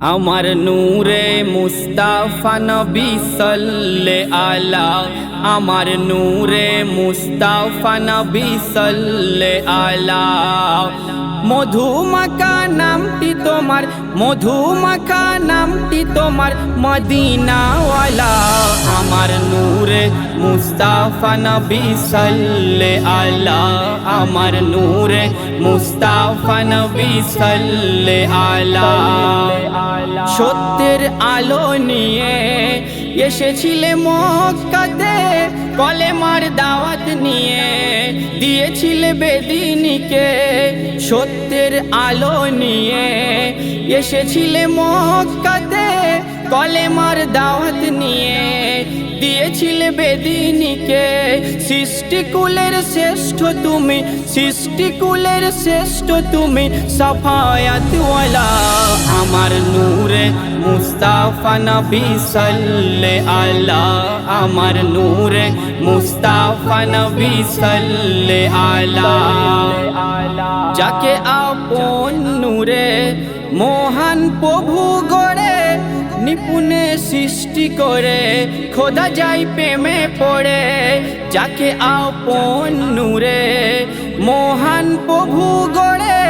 আমার নূরে মুস্তাফা নবী সাল্লে আলা, আমার নূরে মুস্তাফা নবী সাল্লে আলা। মধুমাখা নামটি তোমার, মধুমাখা নামটি তোমার মদিনাওয়ালা। আমার নূরে মুস্তাফা নবী সাল্লে আলা, আমার নূরে মুস্তাফা নবী সাল্লে আলা। সত্যের আলো নিয়ে এসেছিলে মক্কাতে, কলেমার দাওয়াত নিয়ে দিয়েছিলে বেদিনীকে। সত্যের আলো নিয়ে এসেছিলে মক্কাতে, কলেমার দাওয়াত নিয়ে দিয়েছিলে বেদিনীকে। সৃষ্টিকুলের শ্রেষ্ঠ তুমি, সৃষ্টিকুলের শ্রেষ্ঠ তুমি সাফায়াতওয়ালা। আমার নূরে মুস্তাফা নবী সাল্লে আলা, আমার নূরে মুস্তাফা নবী সাল্লে আলা। যাকে আপন নূরে মহান প্রভু গড়ে, নিপুণে সৃষ্টি করে খোদা যায় প্রেমে পড়ে। যাকে আপন নূরে মহান প্রভু গড়ে,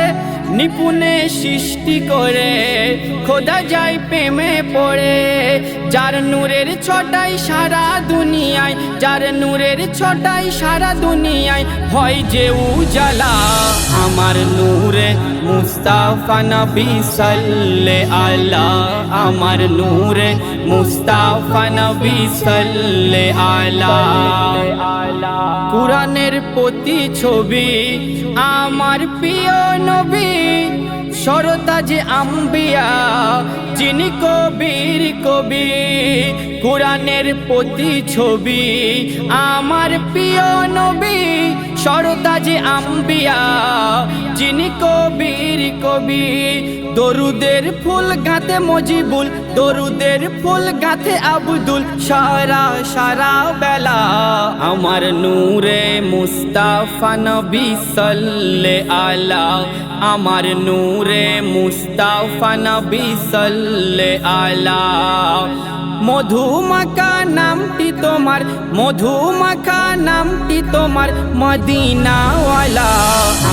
নিপুণে সৃষ্টি করে খোদা যায় প্রেমে পড়ে। যার নূরের ছটাই সারা দুনিয়ায়, যার নূরের ছটাই সারা দুনিয়ায় হয় যে উজালা। আমার নূরে মুস্তাফা নবী সাল্লে আলা, আমার নূরে মুস্তাফা নবী সাল্লে আলা। কুরআনের প্রতিছবি আমার প্রিয় নবী, সরতাজ আম্বিয়া যিনি কবির কবি। কুরআনের প্রতিছবি আমার প্রিয় নবী, সরতাজ আম্বিয়া যিনি কবির কবি। দরুদের ফুল গাঁথে মজিবুল, দরুদের ফুল গাঁথে আব্দুল, সারা সারা বেলা। আমার নূরে মুস্তাফা নবী সাল্লে আলা, আমার নূরে মুস্তাফা নবী সাল্লে আলা। মধুমাখা নামটি তোমার, মধুমাখা নামটি তোমার মদিনাওয়ালা।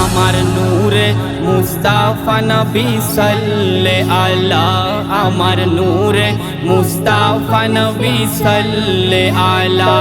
আমার নূরে মুস্তাফা নবী সাল্লে আলা, আমার নূরে মুস্তাফা নবী সাল্লে আলা।